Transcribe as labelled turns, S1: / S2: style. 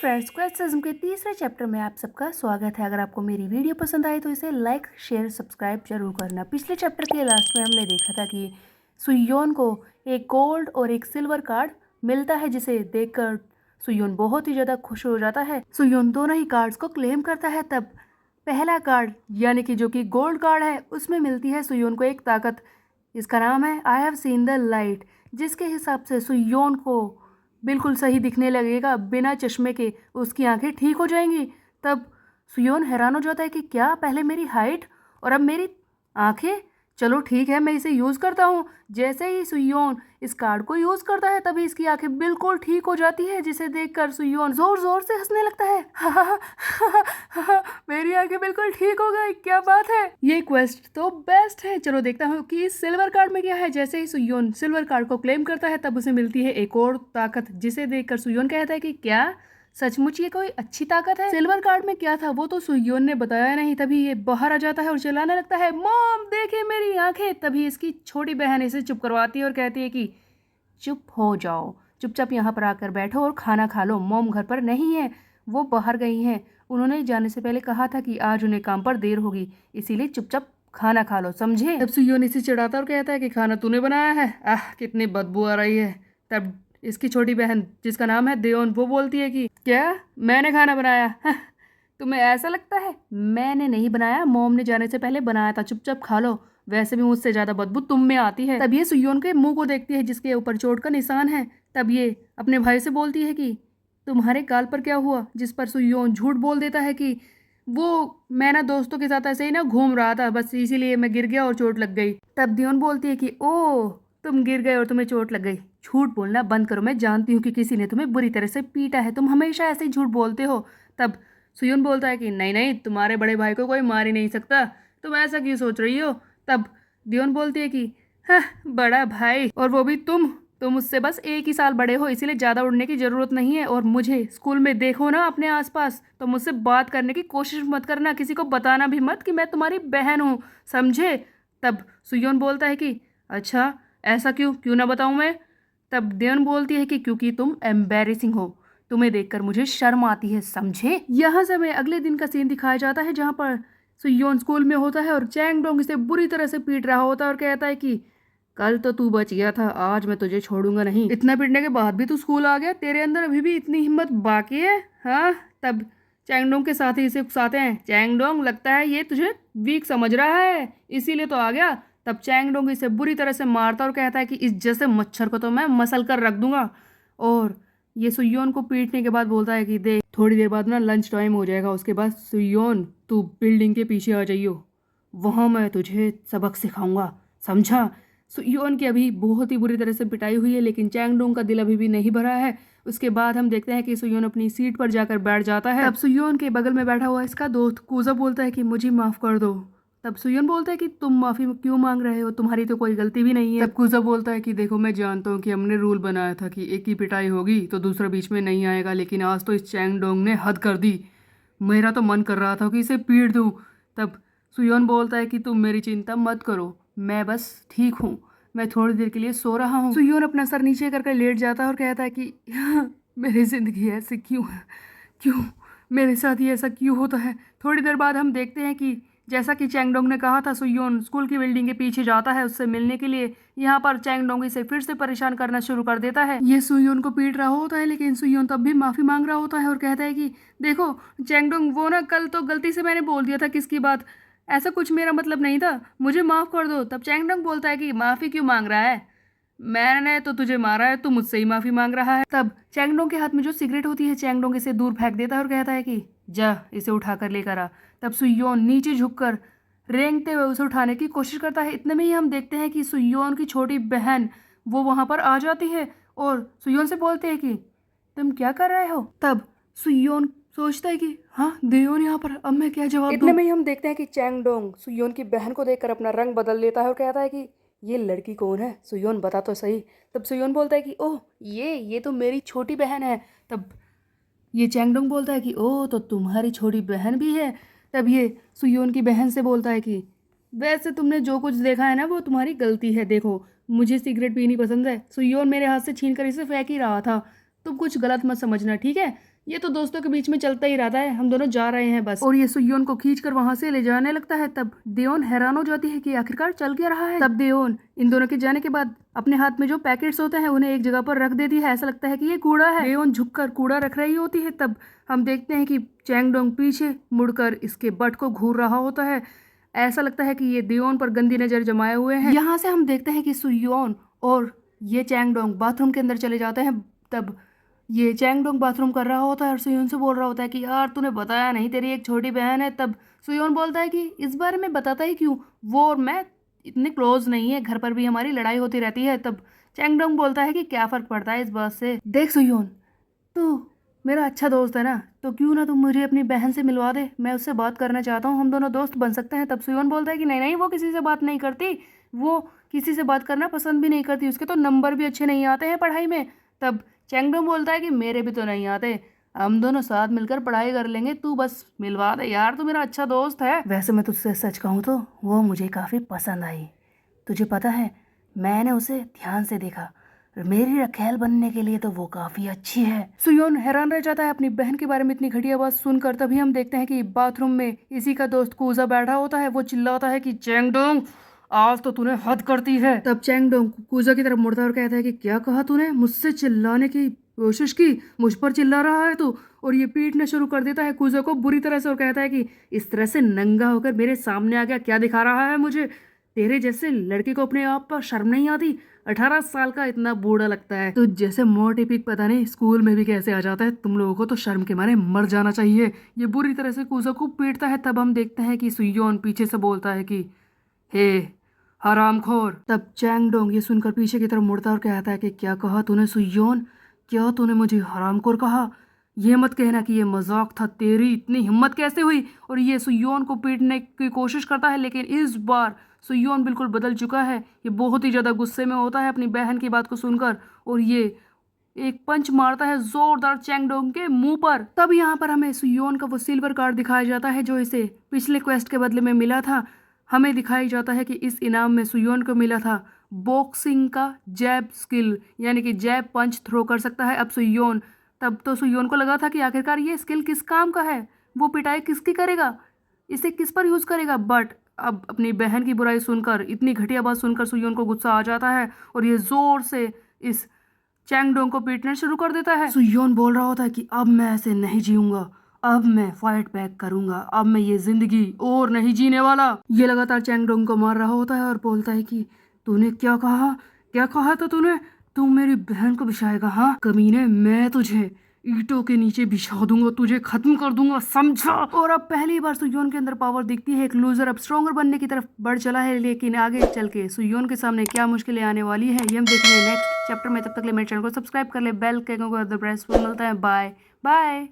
S1: Friends, question के तीसरे chapter में आप सबका स्वागत है। अगर आपको मेरी वीडियो पसंद आई तो इसे लाइक शेयर सब्सक्राइब जरूर करना। पिछले चैप्टर के लास्ट में हमने देखा था कि सुयोन को एक गोल्ड और एक सिल्वर कार्ड मिलता है, जिसे देखकर सुयोन बहुत ही ज़्यादा खुश हो जाता है। सुयोन दोनों ही कार्ड्स को क्लेम करता है। तब पहला कार्ड यानी कि जो कि गोल्ड कार्ड है, उसमें मिलती है सुयोन को एक ताकत। इसका नाम है I have seen the light, जिसके हिसाब से सुयोन को बिल्कुल सही दिखने लगेगा। बिना चश्मे के उसकी आंखें ठीक हो जाएंगी। तब सुयोन हैरान हो जाता है कि क्या पहले मेरी हाइट और अब मेरी आंखें। चलो ठीक है, मैं इसे यूज़ करता हूँ। जैसे ही सुयोन इस कार्ड को यूज़ करता है तभी इसकी आंखें बिल्कुल ठीक हो जाती है, जिसे देखकर सुयोन ज़ोर ज़ोर से हंसने लगता है। मेरी आंखें बिल्कुल ठीक हो गई, क्या बात है। ये क्वेस्ट तो बेस्ट है। चलो देखता हूँ कि इस सिल्वर कार्ड में क्या है। जैसे ही सुयोन सिल्वर कार्ड को क्लेम करता है तब उसे मिलती है एक और ताकत, जिसे देखकर सुयोन कहता है कि क्या सचमुच ये कोई अच्छी ताकत है। सिल्वर कार्ड में क्या था वो तो सुयोन ने बताया नहीं। तभी ये बाहर आ जाता है और चिल्लाने लगता है, मॉम देखे मेरी आंखें। तभी इसकी छोटी बहन इसे चुप करवाती है और कहती है कि चुप हो जाओ, चुपचाप यहाँ पर आकर बैठो और खाना खा लो। मॉम घर पर नहीं है, वो बाहर गई हैं। उन्होंने जाने से पहले कहा था कि आज उन्हें काम पर देर होगी, इसीलिए चुपचाप खाना खा लो, समझे। तब सुयोन इसे चिढ़ाता और कहता है कि खाना तूने बनाया है, कितनी बदबू आ रही है। तब इसकी छोटी बहन जिसका नाम है देओन, वो बोलती है कि क्या मैंने खाना बनाया? तुम्हें ऐसा लगता है? मैंने नहीं बनाया, मॉम ने जाने से पहले बनाया था, चुपचाप खा लो। वैसे भी मुझसे ज्यादा बदबू तुम में आती है। तब ये सुयोन के मुंह को देखती है जिसके ऊपर चोट का निशान है। तब ये अपने भाई से बोलती है कि तुम्हारे गाल पर क्या हुआ? जिस पर सुयोन झूठ बोल देता है कि वो मैं ना दोस्तों के साथ ऐसे ही ना घूम रहा था, बस इसीलिए मैं गिर गया और चोट लग गई। तब दियोन बोलती है कि ओह तुम गिर गए और तुम्हें चोट लग गई। झूठ बोलना बंद करो, मैं जानती हूँ कि किसी ने तुम्हें बुरी तरह से पीटा है, तुम हमेशा ऐसे ही झूठ बोलते हो। तब सुयोन बोलता है कि नहीं नहीं, तुम्हारे बड़े भाई को कोई मार ही नहीं सकता, तुम ऐसा क्यों सोच रही हो। तब दियोन बोलती है कि हाँ बड़ा भाई, और वो भी तुम मुझसे बस 1 ही साल बड़े हो, इसीलिए ज़्यादा उड़ने की ज़रूरत नहीं है। और मुझे स्कूल में देखो ना अपने आसपास तो मुझसे बात करने की कोशिश मत करना, किसी को बताना भी मत कि मैं तुम्हारी बहन हूँ, समझे। तब सुयोन बोलता है कि अच्छा ऐसा क्यों क्यों ना बताऊँ मैं। तब देवन बोलती है कि क्योंकि तुम एम्बेरेसिंग हो, तुम्हें देखकर मुझे शर्म आती है, समझे। यहाँ से हमें अगले दिन का सीन दिखाया जाता है जहाँ पर सुयोन स्कूल में होता है और चैंग डोंग इसे बुरी तरह से पीट रहा होता है और कहता है कि कल तो तू बच गया था, आज मैं तुझे छोड़ूंगा नहीं। इतना पीटने के बाद भी तू स्कूल आ गया, तेरे अंदर अभी भी इतनी हिम्मत बाकी है, हाँ। तब चैंगडोंग के साथ ही इसे उकसाते हैं। चैंगडोंग लगता है ये तुझे वीक समझ रहा है, इसीलिए तो आ गया। तब चैंगडोंग इसे बुरी तरह से मारता और कहता है कि इस जैसे मच्छर को तो मैं मसल कर रख दूंगा। और ये सुयोन को पीटने के बाद बोलता है कि देख थोड़ी देर बाद ना लंच टाइम हो जाएगा, उसके बाद सुयोन तू बिल्डिंग के पीछे आ जाइयो, वहाँ मैं तुझे सबक सिखाऊंगा, समझा। सुयोन की अभी बहुत ही बुरी तरह से पिटाई हुई है, लेकिन चैंगडोंग का दिल अभी भी नहीं भरा है। उसके बाद हम देखते हैं कि सुयोन अपनी सीट पर जाकर बैठ जाता है। तब सुयोन के बगल में बैठा हुआ इसका दोस्त कूजा बोलता है कि मुझे माफ़ कर दो। तब सुयोन बोलता है कि तुम माफ़ी क्यों मांग रहे हो, तुम्हारी तो कोई गलती भी नहीं है। तब कूजा बोलता है कि देखो मैं जानता हूँ कि हमने रूल बनाया था कि एक की पिटाई होगी तो दूसरा बीच में नहीं आएगा, लेकिन आज तो इस चैंगडोंग ने हद कर दी। मेरा तो मन कर रहा था कि इसे पीट दूँ। तब सुयोन बोलता है कि तुम मेरी चिंता मत करो, मैं बस ठीक हूँ, मैं थोड़ी देर के लिए सो रहा हूँ। सुयोन अपना सर नीचे करके लेट जाता है और कहता है कि मेरी जिंदगी ऐसे क्यों क्यों मेरे साथ ही ऐसा क्यों होता है। थोड़ी देर बाद हम देखते हैं कि जैसा कि चैंगडोंग ने कहा था, सुयोन स्कूल की बिल्डिंग के पीछे जाता है उससे मिलने के लिए। यहाँ पर चैंगडोंग इसे फिर से परेशान करना शुरू कर देता है। ये सुयोन को पीट रहा होता है, लेकिन सुयोन तब भी माफ़ी मांग रहा होता है और कहता है कि देखो चैंगडोंग, वो ना कल तो गलती से मैंने बोल दिया था किसकी बात, ऐसा कुछ मेरा मतलब नहीं था, मुझे माफ़ कर दो। तब चैंगडोंग बोलता है कि माफ़ी क्यों मांग रहा है, मैंने तो तुझे मारा है, तू मुझसे ही माफ़ी मांग रहा है। तब चैंगडोंग के हाथ में जो सिगरेट होती है, चैंगडोंग इसे दूर फेंक देता है और कहता है कि जा इसे उठाकर लेकर आ। तब सुयोन नीचे झुककर रेंगते हुए उसे उठाने की कोशिश करता है। इतने में ही हम देखते हैं कि सुयोन की छोटी बहन वो वहाँ पर आ जाती है और सुयोन से बोलते हैं कि तुम क्या कर रहे हो। तब सुयोन सोचता है कि हाँ देयोन यहाँ पर, अब मैं क्या जवाब दूं। इतने में ही हम देखते हैं कि चैंगडोंग सुयोन की बहन को देखकर अपना रंग बदल लेता है और कहता है कि ये लड़की कौन है, सुयोन बता तो सही। तब सुयोन बोलता है कि ओह ये तो मेरी छोटी बहन है। तब ये चैंगडोंग बोलता है कि ओह तो तुम्हारी छोटी बहन भी है। तब ये सुयोन की बहन से बोलता है कि वैसे तुमने जो कुछ देखा है ना वो तुम्हारी गलती है, देखो मुझे सिगरेट पीनी पसंद है, सुयोन मेरे हाथ से छीन कर इसे फेंक ही रहा था, तुम कुछ गलत मत समझना, ठीक है। ये तो दोस्तों के बीच में चलता ही रहता है, हम दोनों जा रहे हैं बस। और ये सुयोन को खींचकर वहां से ले जाने लगता है। तब देओन हैरान हो जाती है कि आखिरकार चल क्या रहा है। तब देओन इन दोनों के जाने के बाद अपने हाथ में जो पैकेट्स होते हैं उन्हें एक जगह पर रख देती है। ऐसा लगता है कि ये कूड़ा है। देओन झुककर कूड़ा रख रही होती है। तब हम देखते हैं कि चैंगडोंग पीछे मुड़कर इसके बट को घूर रहा होता है। ऐसा लगता है कि ये देओन पर गंदी नजर जमाए हुए हैं। यहाँ से हम देखते हैं कि सुयोन और ये चैंगडोंग बाथरूम के अंदर चले जाते हैं। तब ये चैंगडोंग बाथरूम कर रहा होता है और सुयोन से बोल रहा होता है कि यार तूने बताया नहीं, तेरी एक छोटी बहन है। तब सुयोन बोलता है कि इस बारे में बताता ही क्यों, वो और मैं इतने क्लोज नहीं है, घर पर भी हमारी लड़ाई होती रहती है। तब चैंगडोंग बोलता है कि क्या फ़र्क पड़ता है इस बात से। देख सुयोन, तू मेरा अच्छा दोस्त है ना, तो क्यों ना तुम मुझे अपनी बहन से मिलवा दे, मैं उससे बात करना चाहता हूँ, हम दोनों दोस्त बन सकते हैं। तब सुयोन बोलता है कि नहीं नहीं, वो किसी से बात नहीं करती, वो किसी से बात करना पसंद भी नहीं करती, उसके तो नंबर भी अच्छे नहीं आते हैं पढ़ाई में। तब चैंगडोंग बोलता है कि मेरे भी तो नहीं आते, हम दोनों साथ मिलकर पढ़ाई कर लेंगे, तू बस मिलवा दे यार, तू मेरा अच्छा दोस्त है। वैसे मैं तुझसे सच कहूँ तो वो मुझे काफ़ी पसंद आई। तुझे पता है, मैंने उसे ध्यान से देखा, मेरी रखेल बनने के लिए तो वो काफी अच्छी है। सुयोन हैरान रह जाता है अपनी बहन के बारे में इतनी घटिया बात सुनकर। तभी हम देखते हैं कि बाथरूम में इसी का दोस्त कूजा बैठा होता है। वो चिल्लाता है कि चैंगडोंग, आज तो तूने हद करती है। तब चैंगडोंग कूजा की तरफ मुड़ता है और कहता है कि क्या कहा तूने, मुझसे चिल्लाने की कोशिश की, मुझ पर चिल्ला रहा है तू। और ये पीटना शुरू कर देता है कूजा को बुरी तरह से और कहता है कि इस तरह से नंगा होकर मेरे सामने आ गया, क्या दिखा रहा है मुझे, तेरे जैसे लड़के को अपने आप पर शर्म नहीं आती, 18 साल का इतना बूढ़ा लगता है। तो जैसे मोटे पीक पता नहीं स्कूल में भी कैसे आ जाता है, तुम लोगों को तो शर्म के मारे मर जाना चाहिए। ये बुरी तरह से कूजा को पीटता है। तब हम देखते हैं कि सुयोन पीछे से बोलता है कि हे हरामखोर। तब चैंगडोंग ये सुनकर पीछे की तरफ मुड़ता है और कहता है कि क्या कहा तूने सुयोन, क्या तूने मुझे हरामखोर कहा, ये मत कहना कि ये मजाक था, तेरी इतनी हिम्मत कैसे हुई। और ये सुयोन को पीटने की कोशिश करता है, लेकिन इस बार सुयोन बिल्कुल बदल चुका है। ये बहुत ही ज़्यादा गुस्से में होता है अपनी बहन की बात को सुनकर और ये एक पंच मारता है जोरदार चैंगडोंग के मुंह पर। तब यहाँ पर हमें सुयोन का वो सिल्वर कार्ड दिखाया जाता है जो इसे पिछले क्वेस्ट के बदले में मिला था। हमें दिखाई जाता है कि इस इनाम में सुयोन को मिला था बॉक्सिंग का जैब स्किल, यानी कि जैब पंच थ्रो कर सकता है अब सुयोन। तब तो सुयोन को लगा था कि आखिरकार ये स्किल किस काम का है, वो पिटाई किसकी करेगा, इसे किस पर यूज करेगा। बट अब अपनी बहन की बुराई सुनकर, इतनी घटिया बात सुनकर सुयोन को गुस्सा आ जाता है और ये जोर से इस चैंगडोंग को पीटना शुरू कर देता है। सुयोन बोल रहा होता है कि अब मैं ऐसे नहीं जीऊंगा, अब मैं फाइट बैक करूंगा, अब मैं ये जिंदगी और नहीं जीने वाला। ये लगातार चैंगडोंग को मार रहा होता है और बोलता है कि तूने क्या कहा, क्या कहा था तूने, तू मेरी बहन को बिछाएगा, हाँ कमीने, मैं तुझे ईंटों के नीचे बिछा दूंगा, तुझे खत्म कर दूंगा, समझा। और अब पहली बार सुयोन के अंदर पावर दिखती है। एक लूजर अब स्ट्रॉन्गर बनने की तरफ बढ़ चला है, लेकिन आगे चल के सुयोन के सामने क्या मुश्किलें आने वाली है ये हम देखेंगे नेक्स्ट चैप्टर में। तब तक के लिए मेरे चैनल को सब्सक्राइब कर ले, बेल के आइकन को प्रेस मिलता है। Bye bye.